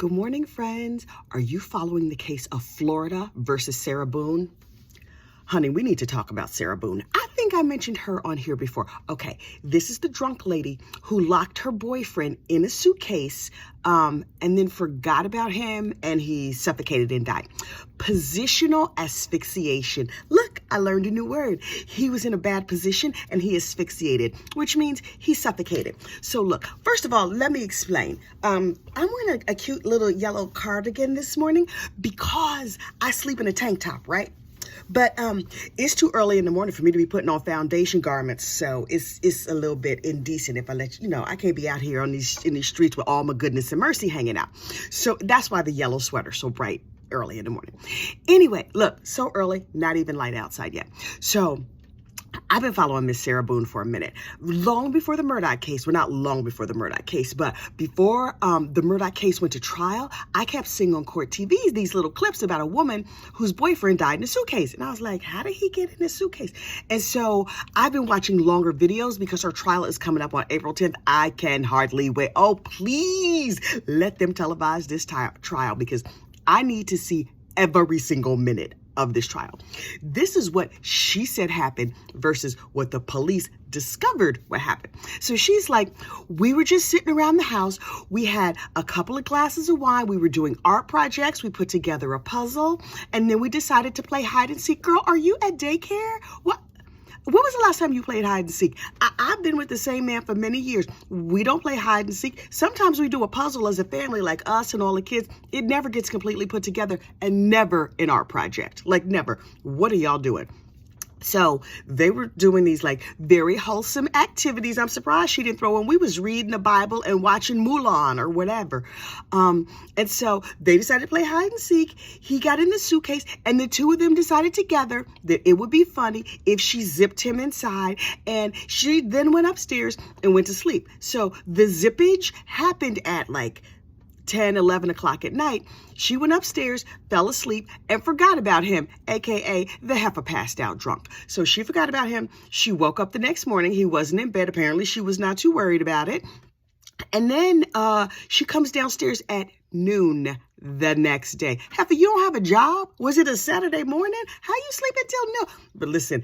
Good morning, friends. Are you following the case of Florida versus Sarah Boone? Honey, we need to talk about Sarah Boone. I think I mentioned her on here before. Okay, this is the drunk lady who locked her boyfriend in a suitcase and then forgot about him and he suffocated and died. Positional asphyxiation. Look, I learned a new word. He was in a bad position and he asphyxiated, which means he suffocated. So look, first of all, let me explain. I'm wearing a cute little yellow cardigan this morning because I sleep in a tank top, right? But it's too early in the morning for me to be putting on foundation garments, so it's a little bit indecent if I let you know. I can't be out here in these streets with all my goodness and mercy hanging out. So that's why the yellow sweater so bright early in the morning. Anyway, look, so early, not even light outside yet. So I've been following Miss Sarah Boone for a minute. Long before the Murdaugh case, well, not long before the Murdaugh case, but before the Murdaugh case went to trial, I kept seeing on court TVs these little clips about a woman whose boyfriend died in a suitcase. And I was like, how did he get in a suitcase? And so I've been watching longer videos because her trial is coming up on April 10th. I can hardly wait. Oh, please let them televise this trial because I need to see every single minute of this trial. This is what she said happened versus what the police discovered what happened. So she's like, we were just sitting around the house. We had a couple of glasses of wine. We were doing art projects. We put together a puzzle and then we decided to play hide and seek. Girl, are you at daycare? What? When was the last time you played hide and seek? I've been with the same man for many years. We don't play hide and seek. Sometimes we do a puzzle as a family, like us and all the kids. It never gets completely put together and never an art project. Like never. What are y'all doing? So they were doing these like very wholesome activities. I'm surprised she didn't throw in. We was reading the Bible and watching Mulan or whatever. And so they decided to play hide and seek. He got in the suitcase and the two of them decided together that it would be funny if she zipped him inside. And she then went upstairs and went to sleep. So the zippage happened at like 10, 11 o'clock at night. She went upstairs, fell asleep, and forgot about him, aka the heifer passed out drunk. So she forgot about him. She woke up the next morning. He wasn't in bed. Apparently, she was not too worried about it. And then she comes downstairs at noon the next day. Heifer, you don't have a job? Was it a Saturday morning? How you sleep until noon? But listen,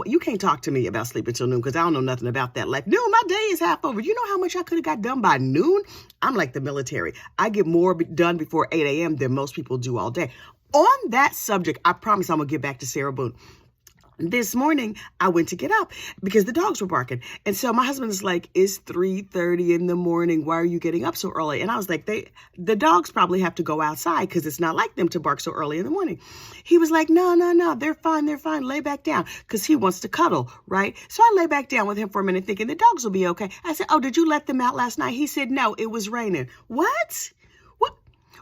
you can't talk to me about sleeping till noon because I don't know nothing about that life. Noon, my day is half over. You know how much I could have got done by noon? I'm like the military. I get more done before 8 a.m. than most people do all day. On that subject, I promise I'm going to get back to Sarah Boone. This morning, I went to get up because the dogs were barking. And so my husband is like, it's 3:30 in the morning. Why are you getting up so early? And I was like, the dogs probably have to go outside because it's not like them to bark so early in the morning. He was like, no, they're fine. Lay back down because he wants to cuddle, right? So I lay back down with him for a minute thinking the dogs will be okay. I said, oh, did you let them out last night? He said, no, it was raining. What?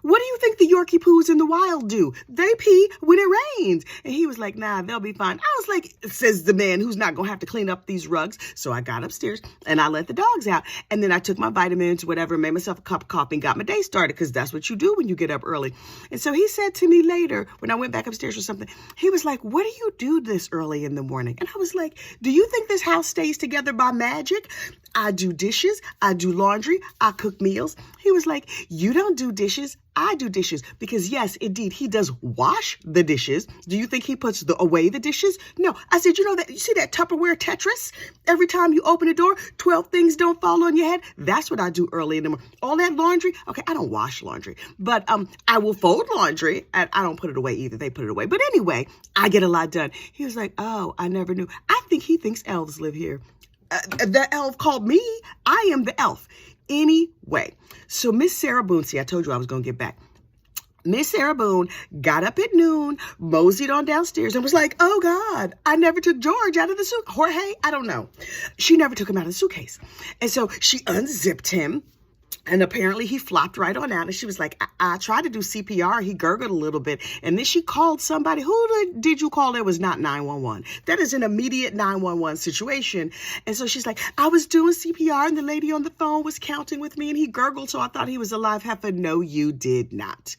What do you think the Yorkie poos in the wild do? They pee when it rains. And he was like, nah, they'll be fine. I was like, says the man who's not going to have to clean up these rugs. So I got upstairs and I let the dogs out. And then I took my vitamins, whatever, made myself a cup of coffee and got my day started because that's what you do when you get up early. And so he said to me later when I went back upstairs or something, he was like, what do you do this early in the morning? And I was like, do you think this house stays together by magic? I do dishes. I do laundry. I cook meals. He was like, you don't do dishes. I do dishes because yes, indeed, he does wash the dishes. Do you think he puts away the dishes? No. I said, you see that Tupperware Tetris? Every time you open a door, 12 things don't fall on your head. That's what I do early in the morning. All that laundry. Okay, I don't wash laundry, but I will fold laundry and I don't put it away either. They put it away. But anyway, I get a lot done. He was like, oh, I never knew. I think he thinks elves live here. The elf called me. I am the elf. Anyway, so Miss Sarah Boone, see, I told you I was going to get back. Miss Sarah Boone got up at noon, moseyed on downstairs and was like, oh God, I never took George out of the suitcase. Jorge, I don't know. She never took him out of the suitcase. And so she unzipped him. And apparently he flopped right on out. And she was like, I tried to do CPR. He gurgled a little bit. And then she called somebody. Who did you call? It was not 911. That is an immediate 911 situation. And so she's like, I was doing CPR and the lady on the phone was counting with me and he gurgled. So I thought he was alive. Heifer, no, you did not.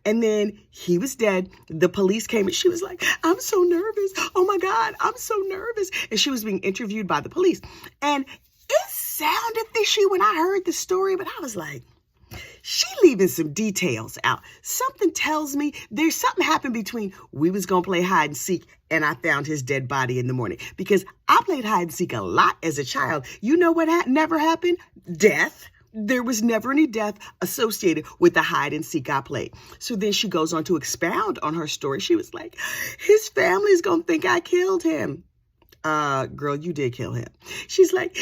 And then he was dead. The police came and she was like, I'm so nervous. Oh my God, I'm so nervous. And she was being interviewed by the police. And it sounded fishy when I heard the story, but I was like, she leaving some details out. Something tells me there's something happened between we was going to play hide and seek and I found his dead body in the morning. Because I played hide and seek a lot as a child. You know what never happened? Death. There was never any death associated with the hide and seek I played. So then she goes on to expound on her story. She was like, his family's going to think I killed him. Girl, you did kill him. She's like,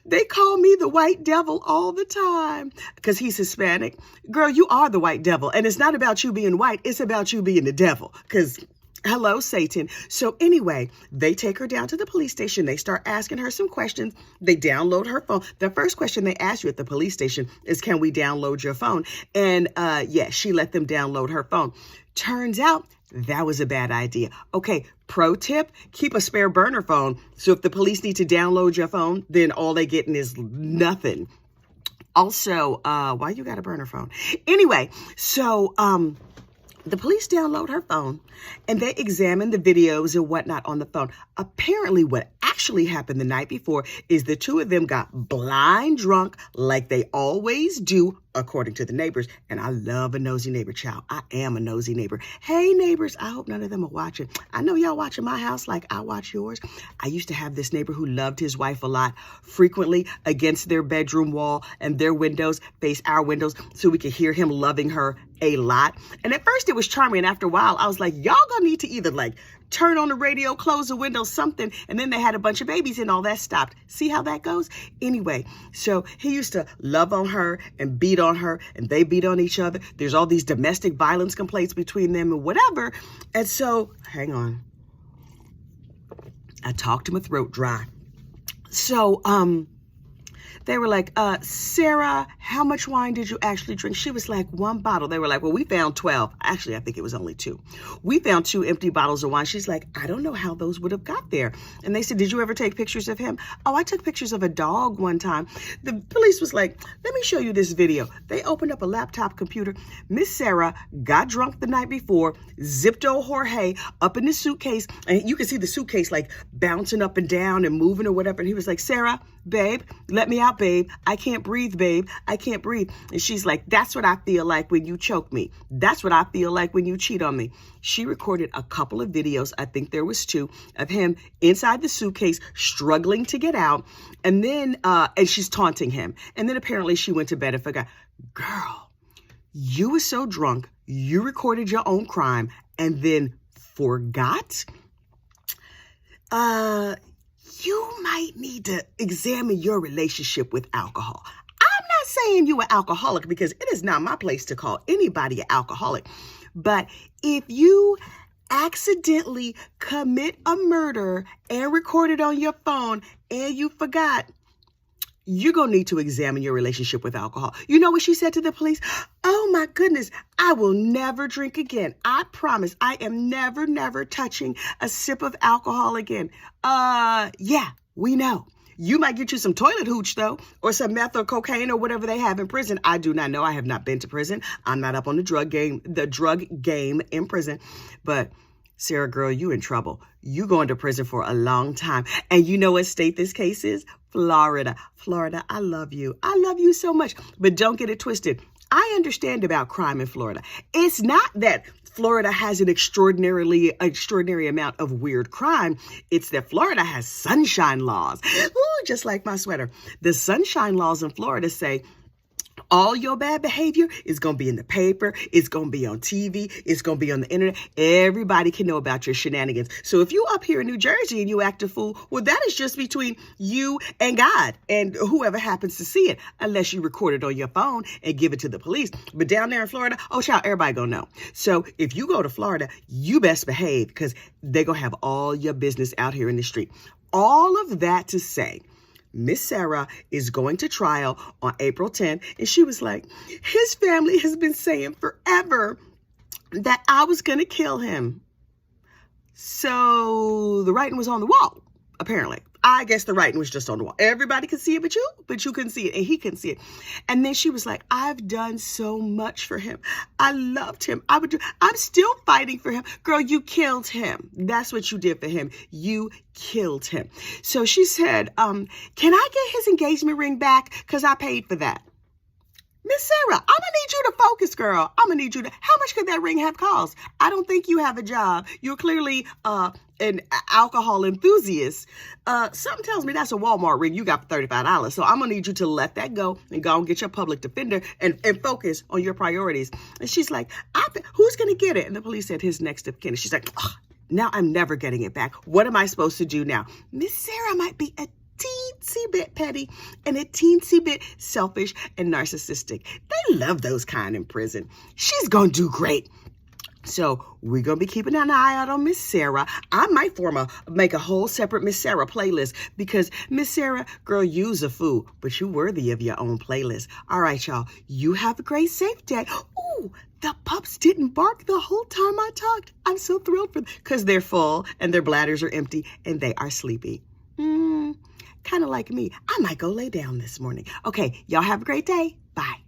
they call me the white devil all the time because he's Hispanic. Girl, you are the white devil. And it's not about you being white. It's about you being the devil because hello, Satan. So anyway, they take her down to the police station. They start asking her some questions. They download her phone. The first question they ask you at the police station is, can we download your phone? And yes, she let them download her phone. Turns out that was a bad idea. Okay, pro tip, keep a spare burner phone. So if the police need to download your phone, then all they getting is nothing. Also, why you got a burner phone? Anyway, so the police download her phone and they examine the videos and whatnot on the phone. Apparently what actually happened the night before is the two of them got blind drunk like they always do, according to the neighbors. And I love a nosy neighbor, child. I am a nosy neighbor. Hey, neighbors, I hope none of them are watching. I know y'all watching my house like I watch yours. I used to have this neighbor who loved his wife a lot, frequently against their bedroom wall, and their windows face our windows so we could hear him loving her a lot. And at first it was charming. And after a while, I was like, y'all gonna need to either like turn on the radio, close the window, something. And then they had a bunch of babies and all that stopped. See how that goes? Anyway, so he used to love on her and beat on her and they beat on each other. There's all these domestic violence complaints between them and whatever. And so, hang on. I talked to my throat dry. So, they were like, Sarah, how much wine did you actually drink? She was like, 1 bottle. They were like, well, we found 12. Actually, I think it was only 2. We found 2 empty bottles of wine. She's like, I don't know how those would have got there. And they said, did you ever take pictures of him? Oh, I took pictures of a dog one time. The police was like, let me show you this video. They opened up a laptop computer. Miss Sarah got drunk the night before, zipped old Jorge up in the suitcase. And you can see the suitcase like bouncing up and down and moving or whatever. And he was like, Sarah, babe, let me out, babe. I can't breathe, babe. I can't breathe. And she's like, that's what I feel like when you choke me. That's what I feel like when you cheat on me. She recorded a couple of videos, I think there was 2, of him inside the suitcase struggling to get out. And then, and she's taunting him. And then apparently she went to bed and forgot. Girl, you were so drunk, you recorded your own crime and then forgot? You might need to examine your relationship with alcohol. I'm not saying you're an alcoholic because it is not my place to call anybody an alcoholic. But if you accidentally commit a murder and record it on your phone and you forgot, you're going to need to examine your relationship with alcohol. You know what she said to the police? Oh my goodness, I will never drink again. I promise I am never touching a sip of alcohol again. Yeah, we know. You might get you some toilet hooch though, or some meth or cocaine or whatever they have in prison. I do not know. I have not been to prison. I'm not up on the drug game in prison. But Sarah, girl, you in trouble. You going to prison for a long time. And you know what state this case is? Florida. Florida, I love you. I love you so much. But don't get it twisted. I understand about crime in Florida. It's not that Florida has an extraordinary amount of weird crime. It's that Florida has sunshine laws. Ooh, just like my sweater. The sunshine laws in Florida say all your bad behavior is going to be in the paper. It's going to be on TV. It's going to be on the internet. Everybody can know about your shenanigans. So if you up here in New Jersey and you act a fool, well, that is just between you and God and whoever happens to see it, unless you record it on your phone and give it to the police. But down there in Florida, oh, child, everybody going to know. So if you go to Florida, you best behave because they're going to have all your business out here in the street. All of that to say, Miss Sarah is going to trial on April 10th. And she was like, his family has been saying forever that I was going to kill him. So the writing was on the wall, apparently. I guess the writing was just on the wall. Everybody could see it but you couldn't see it and he couldn't see it. And then she was like, I've done so much for him. I loved him. I'm still fighting for him. Girl, you killed him. That's what you did for him. You killed him. So she said, can I get his engagement ring back? Because I paid for that. Miss Sarah, I'm gonna need you to focus, girl. I'm gonna need you to. How much could that ring have cost? I don't think you have a job. You're clearly an alcohol enthusiast. Something tells me that's a Walmart ring you got for $35. So I'm gonna need you to let that go and go and get your public defender and focus on your priorities. And she's like, who's gonna get it? And the police said his next of kin. She's like, now I'm never getting it back. What am I supposed to do now? Miss Sarah might be a teensy bit petty and a teensy bit selfish and narcissistic. They love those kind in prison. She's gonna do great. So we're gonna be keeping an eye out on Miss Sarah. I might make a whole separate Miss Sarah playlist because Miss Sarah, girl, you's a fool, but you worthy of your own playlist. All right, y'all. You have a great, safe day. Ooh, the pups didn't bark the whole time I talked. I'm so thrilled for them because they're full and their bladders are empty and they are sleepy. Kind of like me. I might go lay down this morning. Okay, y'all have a great day. Bye.